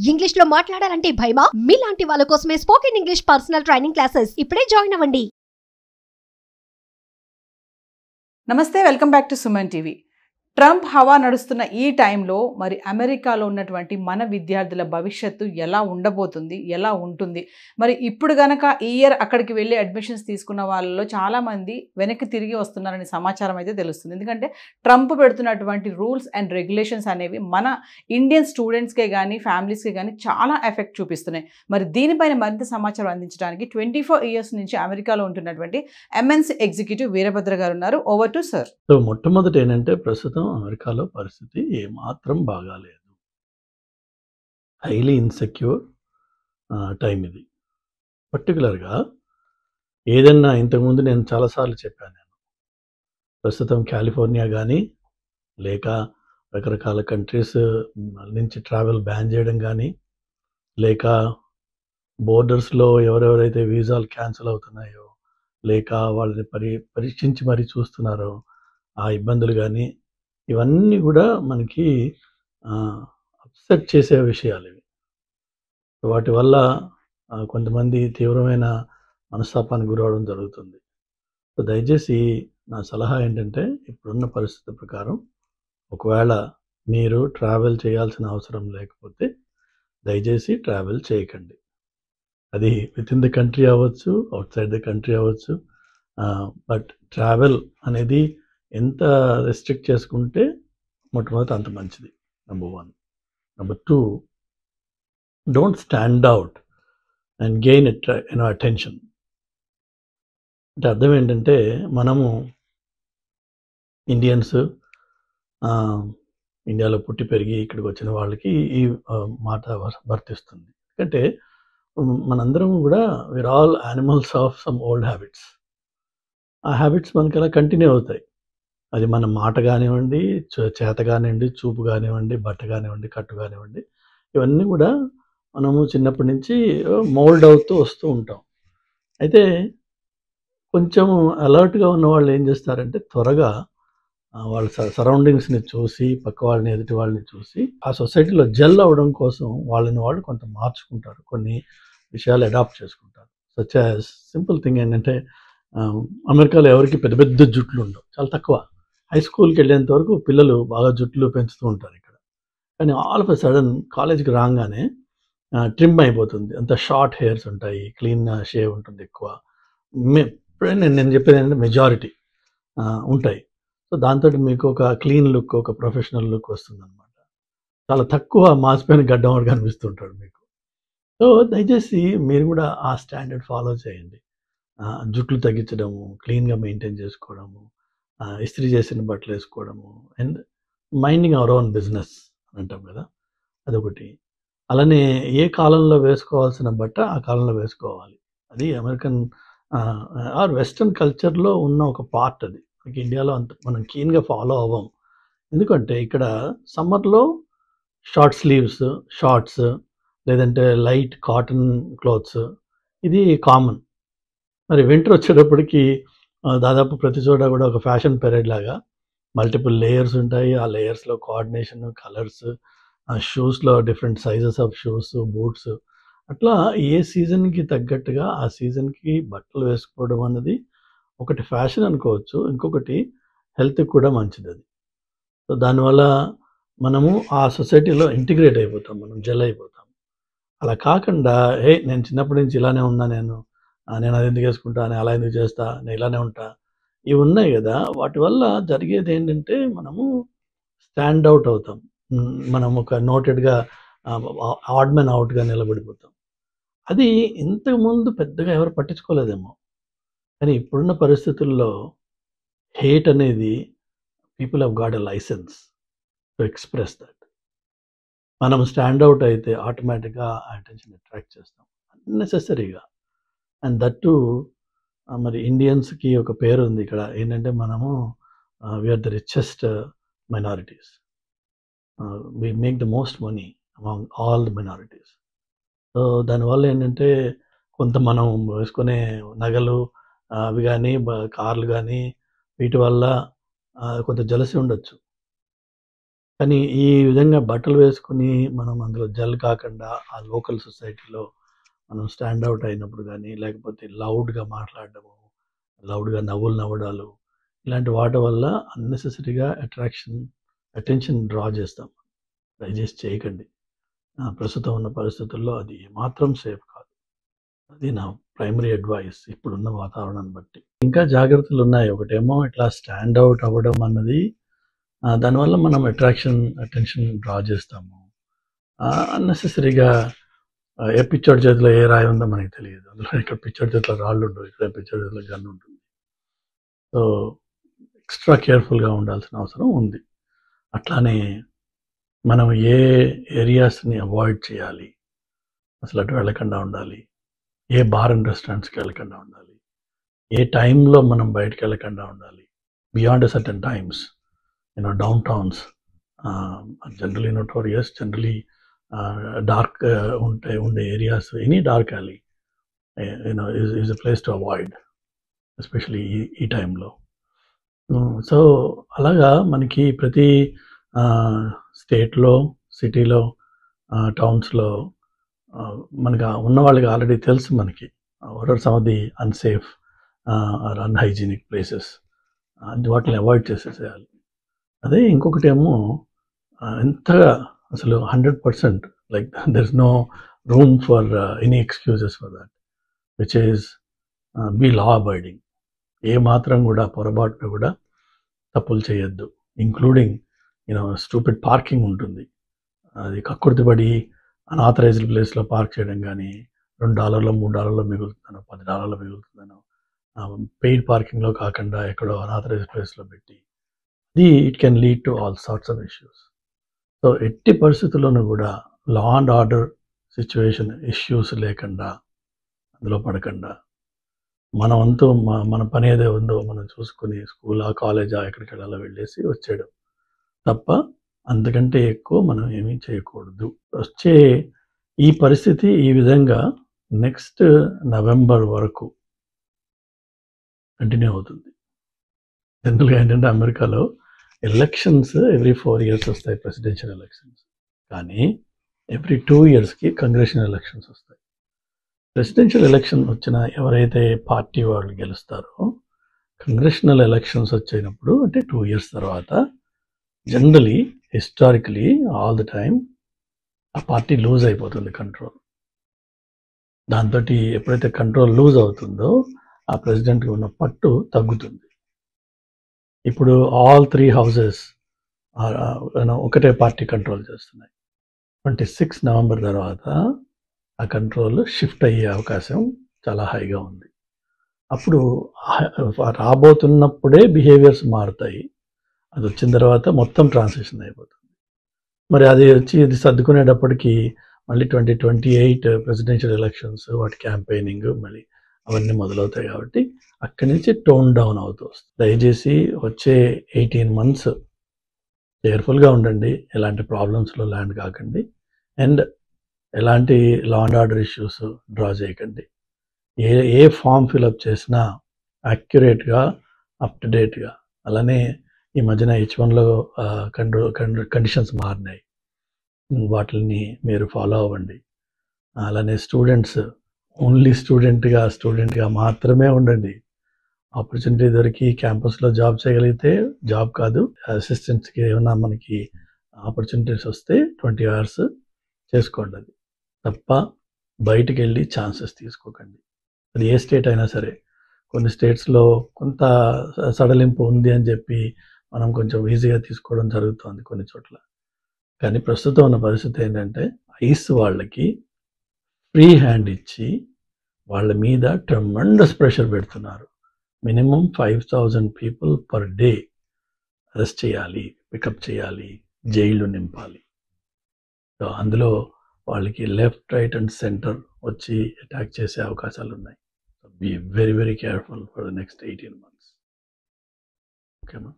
English లో మాట్లాడాలంటే భయమా? మీలాంటి వాళ్ళ కోసమే spoken English personal training classes ఇప్పుడే జాయిన్ అవ్వండి. నమస్తే, welcome back to Suman TV. Trump హవా నడుస్తున్న ఈ టైంలో మరి అమెరికాలో ఉన్నటువంటి మన విద్యార్థుల భవిష్యత్తు ఎలా ఉండబోతుంది, ఎలా ఉంటుంది? మరి ఇప్పుడు గనక ఈ ఇయర్ అక్కడికి వెళ్ళి అడ్మిషన్స్ తీసుకున్న వాళ్ళలో చాలామంది వెనక్కి తిరిగి వస్తున్నారనే సమాచారం అయితే తెలుస్తుంది. ఎందుకంటే ట్రంప్ పెడుతున్నటువంటి రూల్స్ అండ్ రెగ్యులేషన్స్ అనేవి మన ఇండియన్ స్టూడెంట్స్కే కానీ ఫ్యామిలీస్కే కానీ చాలా ఎఫెక్ట్ చూపిస్తున్నాయి. మరి దీనిపైన మరింత సమాచారం అందించడానికి 24 ఇయర్స్ నుంచి అమెరికాలో ఉంటున్నటువంటి ఎంఎన్సీ ఎగ్జిక్యూటివ్ వీరభద్ర గారు ఉన్నారు. Over to sir. సో మొట్టమొదటి ఏంటంటే ప్రస్తుతం అమెరికాలో పరిస్థితి ఏమాత్రం బాగాలేదు. హైలీ ఇన్సెక్యూర్ టైం ఇది. పర్టికులర్గా ఏదన్నా ఇంతకుముందు నేను చాలాసార్లు చెప్పాను, నేను ప్రస్తుతం కాలిఫోర్నియా కానీ లేక రకరకాల కంట్రీస్ నుంచి ట్రావెల్ బ్యాన్ చేయడం కానీ లేక బోర్డర్స్లో ఎవరెవరైతే వీసాలు క్యాన్సిల్ అవుతున్నాయో లేక వాళ్ళని పరీక్షించి మరీ చూస్తున్నారో ఆ ఇబ్బందులు కానీ ఇవన్నీ కూడా మనకి అప్సెట్ చేసే విషయాలు ఇవి. వాటి వల్ల కొంతమంది తీవ్రమైన మనస్తాపానికి గురవడం జరుగుతుంది. సో దయచేసి నా సలహా ఏంటంటే ఇప్పుడున్న పరిస్థితి ప్రకారం ఒకవేళ మీరు ట్రావెల్ చేయాల్సిన అవసరం లేకపోతే దయచేసి ట్రావెల్ చేయకండి. అది విత్ ఇన్ ద కంట్రీ అవ్వచ్చు, అవుట్ సైడ్ ద కంట్రీ అవ్వచ్చు. బట్ ట్రావెల్ అనేది ఎంత రెస్ట్రిక్ట్ చేసుకుంటే మొట్టమొదటి అంత మంచిది. Number 1. Number 2, don't stand out and gain attention. అంటే అర్థం ఏంటంటే మనము ఇండియన్స్ ఇండియాలో పుట్టి పెరిగి ఇక్కడికి వచ్చిన వాళ్ళకి ఈ మాట వర్తిస్తుంది. ఎందుకంటే మనందరం కూడా we are all animals of some old habits. ఆ హ్యాబిట్స్ మనకి అలా కంటిన్యూ అవుతాయి. అది మన మాట కానివ్వండి, చేత కానివ్వండి, చూపు కానివ్వండి, బట్ట కానివ్వండి, కట్టు కానివ్వండి, ఇవన్నీ కూడా మనము చిన్నప్పటి నుంచి మోల్డ్ అవుతూ వస్తూ ఉంటాం. అయితే కొంచెం అలర్ట్గా ఉన్న వాళ్ళు ఏం చేస్తారంటే త్వరగా వాళ్ళ సరౌండింగ్స్ని చూసి పక్క వాళ్ళని ఎదుటి వాళ్ళని చూసి ఆ సొసైటీలో జెల్ అవ్వడం కోసం వాళ్ళని వాళ్ళు కొంత మార్చుకుంటారు, కొన్ని విషయాలు అడాప్ట్ చేసుకుంటారు. సచ్ యాజ్ సింపుల్ థింగ్ ఏంటంటే అమెరికాలో ఎవరికి పెద్ద పెద్ద జుట్లు ఉండవు, చాలా తక్కువ. హై స్కూల్కి వెళ్ళేంత వరకు పిల్లలు బాగా జుట్లు పెంచుతూ ఉంటారు ఇక్కడ. కానీ ఆల్ ఆఫ్ ఎ సడన్ కాలేజ్కి రాగానే ట్రిమ్ అయిపోతుంది, అంత షార్ట్ హెయిర్స్ ఉంటాయి, క్లీన్ షేవ్ ఉంటుంది ఎక్కువ. నేను చెప్పేది ఏంటంటే మెజారిటీ ఉంటాయి. సో దాంతో మీకు ఒక క్లీన్ లుక్, ఒక ప్రొఫెషనల్ లుక్ వస్తుంది అనమాట. చాలా తక్కువ మాసిపోయిన గడ్డం వాడు కనిపిస్తుంటాడు మీకు. సో దయచేసి మీరు కూడా ఆ స్టాండర్డ్ ఫాలో చేయండి. జుట్లు తగ్గించడము, క్లీన్గా మెయింటైన్ చేసుకోవడము, ఇస్త్రీ చేసిన బట్టలు వేసుకోవడము, and minding our own business అంటాం కదా, అదొకటి. అలానే ఏ కాలంలో వేసుకోవాల్సిన బట్ట ఆ కాలంలో వేసుకోవాలి. అది అమెరికన్ ఆర్ వెస్ట్రన్ కల్చర్లో ఉన్న ఒక పార్ట్. అది మనకి ఇండియాలో అంత మనం కీన్గా ఫాలో అవ్వం. ఎందుకంటే ఇక్కడ సమ్మర్లో షార్ట్ స్లీవ్స్, షార్ట్స్, లేదంటే లైట్ కాటన్ క్లాత్స్, ఇది కామన్. మరి వింటర్ వచ్చేటప్పటికి దాదాపు ప్రతి చోట కూడా ఒక ఫ్యాషన్ పెరేడ్ లాగా మల్టిపుల్ లేయర్స్ ఉంటాయి. ఆ లేయర్స్లో కోఆర్డినేషన్, కలర్స్, షూస్లో different sizes of shoes, boots, అట్లా ఏ సీజన్కి తగ్గట్టుగా ఆ సీజన్కి బట్టలు వేసుకోవడం అన్నది ఒకటి ఫ్యాషన్ అనుకోవచ్చు, ఇంకొకటి హెల్త్కి కూడా మంచిది అది. సో దానివల్ల మనము ఆ సొసైటీలో ఇంటిగ్రేట్ అయిపోతాం, మనం జెల్ అయిపోతాం. అలా కాకుండా నేను చిన్నప్పటి నుంచి ఇలానే ఉన్నా, నేను అది ఎందుకు వేసుకుంటా, నేను అలా ఎందుకు చేస్తా, నేను ఇలానే ఉంటా, ఇవి ఉన్నాయి కదా, వాటి వల్ల జరిగేది ఏంటంటే మనము స్టాండ్ అవుట్ అవుతాం. మనం ఒక నోటెడ్గా ఆడ్ మ్యాన్ అవుట్గా నిలబడిపోతాం. అది ఇంతకుముందు పెద్దగా ఎవరు పట్టించుకోలేదేమో, కానీ ఇప్పుడున్న పరిస్థితుల్లో హేట్ అనేది people have got a licence to express that. మనం స్టాండ్ అవుట్ అయితే ఆటోమేటిక్గా అటెన్షన్ అట్రాక్ట్ చేస్తాం అన్నెసెసరీగా. అండ్ దట్ టు మరి ఇండియన్స్కి ఒక పేరు ఉంది ఇక్కడ ఏంటంటే మనము we are the richest minorities, we make the most money among all the minorities. So దానివల్ల ఏంటంటే కొంత మనం వేసుకునే నగలు అవి కానీ కార్లు కానీ వీటి వల్ల కొంత జలసి ఉండొచ్చు. కానీ ఈ విధంగా బట్టలు వేసుకుని మనం అందులో జల్ కాకుండా ఆ లోకల్ సొసైటీలో మనం స్టాండ్ అవుట్ అయినప్పుడు కానీ, లేకపోతే లౌడ్‌గా మాట్లాడడము, లౌడ్‌గా నవ్వులు నవ్వడాలు, ఇలాంటి వాటి వల్ల అన్నెసెసరీగా అటెన్షన్ డ్రా చేస్తాం. దయచేసి చేయకండి. ప్రస్తుతం ఉన్న పరిస్థితుల్లో అది ఏమాత్రం సేఫ్ కాదు. అది నా ప్రైమరీ అడ్వైస్ ఇప్పుడున్న వాతావరణాన్ని బట్టి. ఇంకా జాగ్రత్తలున్నాయి. ఒకటేమో ఇట్లా స్టాండ్ అవుట్ అవ్వడం అన్నది దానివల్ల మనం అటెన్షన్ డ్రా చేస్తాము. అన్నెసెసరీగా ఏ పిచ్చోడి చేతిలో ఏ రాయి ఉందో మనకి తెలియదు. అందులో ఇక్కడ పిచ్చోడి చేతిలో రాళ్ళు ఉండవు, ఇక్కడ పిచ్చోడి చేతిలో గన్ ఉంటుంది. సో ఎక్స్ట్రా కేర్ఫుల్గా ఉండాల్సిన అవసరం ఉంది. అట్లానే మనం ఏ ఏరియాస్ని అవాయిడ్ చేయాలి, అసలు అటు వెళ్ళకుండా ఉండాలి, ఏ బార్ అండ్ రెస్టారెంట్స్కి వెళ్ళకుండా ఉండాలి, ఏ టైంలో మనం బయటకు వెళ్ళకుండా ఉండాలి, beyond certain times. Downtowns generally notorious, generally dark ఉండే areas, any dark alley is a place to avoid, especially ఈ టైంలో. సో అలాగా మనకి ప్రతి స్టేట్లో, సిటీలో, టౌన్స్లో మనకి ఉన్న వాళ్ళకి ఆల్రెడీ తెలుసు మనకి what are some of the unsafe or unhygienic places. వాటిని అవాయిడ్ చేసేసేయాలి. అదే ఇంకొకటేమో ఎంతగా అసలు 100% like there is no room for any excuses for that, which is be law abiding. ఏ మాత్రం కూడా పొరపాటున కూడా తప్పులు చేయొద్దు. ఇంక్లూడింగ్ స్టూపిడ్ పార్కింగ్ ఉంటుంది. అది కక్కుర్తిపడి అన్ఆథరైజ్డ్ ప్లేస్లో పార్క్ చేయడం కానీ, $2 $3 మిగులుతుందనో, $10 మిగులుతుందనో, పెయిడ్ పార్కింగ్లో కాకుండా ఎక్కడో అన్ఆథరైజ్డ్ ప్లేస్లో పెట్టి, it can lead to all sorts of issues. So ఎట్టి పరిస్థితుల్లోనూ కూడా law and order situation issues లేకుండా, అందులో పడకుండా, మన వంతు మన పని ఏదో ఉందో మనం చూసుకుని స్కూలా, కాలేజా, ఎక్కడికి వెళ్ళాలో వెళ్ళేసి వచ్చేయడం తప్ప అంతకంటే ఎక్కువ మనం ఏమీ చేయకూడదు. వచ్చే ఈ పరిస్థితి ఈ విధంగా నెక్స్ట్ నవంబర్ వరకు కంటిన్యూ అవుతుంది. జనరల్గా ఏంటంటే అమెరికాలో ఎలక్షన్స్ ఎవ్రీ 4 years వస్తాయి, ప్రెసిడెన్షియల్ ఎలక్షన్స్. కానీ ఎవ్రీ 2 yearsకి కంగ్రెషనల్ ఎలక్షన్స్ వస్తాయి. ప్రెసిడెన్షియల్ ఎలక్షన్ వచ్చిన ఎవరైతే పార్టీ వాళ్ళు గెలుస్తారో, కంగ్రెషనల్ ఎలక్షన్స్ వచ్చినప్పుడు అంటే 2 years తర్వాత generally historically all the time ఆ పార్టీ లూజ్ అయిపోతుంది కంట్రోల్. దాంతో ఎప్పుడైతే కంట్రోల్ లూజ్ అవుతుందో ఆ ప్రెసిడెంట్కి ఉన్న పట్టు తగ్గుతుంది. ఇప్పుడు ఆల్ 3 houses ఒకటే పార్టీ కంట్రోల్ చేస్తున్నాయి. 26 November తర్వాత ఆ కంట్రోల్ షిఫ్ట్ అయ్యే అవకాశం చాలా హైగా ఉంది. అప్పుడు రాబోతున్నప్పుడే బిహేవియర్స్ మారుతాయి. అది వచ్చిన తర్వాత మొత్తం ట్రాన్సిషన్ అయిపోతుంది. మరి అది వచ్చి ఇది సర్దుకునేటప్పటికి మళ్ళీ 2028 ప్రెసిడెన్షియల్ ఎలక్షన్స్, వాటి క్యాంపెయినింగ్ మళ్ళీ అవన్నీ మొదలవుతాయి. కాబట్టి అక్కడి నుంచి టోన్ డౌన్ అవుతూ వస్తుంది. దయచేసి వచ్చే 18 months కేర్ఫుల్గా ఉండండి, ఎలాంటి ప్రాబ్లమ్స్లో ల్యాండ్ కాకండి, అండ్ ఎలాంటి లా అండ్ ఆర్డర్ ఇష్యూస్ డ్రా చేయకండి. ఏ ఫామ్ ఫిలప్ చేసినా యాక్యురేట్గా, అప్ టు డేట్గా. అలానే ఈ మధ్యన H1లో కండిషన్స్ మారినాయి, వాటిని మీరు ఫాలో అవ్వండి. అలానే స్టూడెంట్స్ ఓన్లీ స్టూడెంట్గా మాత్రమే ఉండండి. ఆపర్చునిటీ దొరికి క్యాంపస్లో జాబ్ చేయగలిగితే జాబ్ కాదు, అసిస్టెంట్స్కి ఏమైనా మనకి ఆపర్చునిటీస్ వస్తే 20 hours చేసుకోండి. అది తప్ప బయటికి వెళ్ళి ఛాన్సెస్ తీసుకోకండి. అది ఏ స్టేట్ అయినా సరే. కొన్ని స్టేట్స్లో కొంత సడలింపు ఉంది అని చెప్పి మనం కొంచెం ఈజీగా తీసుకోవడం జరుగుతుంది కొన్ని చోట్ల. కానీ ప్రస్తుతం ఉన్న పరిస్థితి ఏంటంటే ఐస్ వాళ్ళకి ఫ్రీ హ్యాండ్ ఇచ్చి వాళ్ళ మీద ట్రెమెండస్ ప్రెషర్ పెడుతున్నారు. Minimum 5,000 people per day arrest చేయాలి, పికప్ చేయాలి, జైలు నింపాలి. సో అందులో వాళ్ళకి లెఫ్ట్, రైట్ అండ్ సెంటర్ వచ్చి అటాక్ చేసే అవకాశాలు ఉన్నాయి. So be very very careful for the next 18 months. ఓకేమా?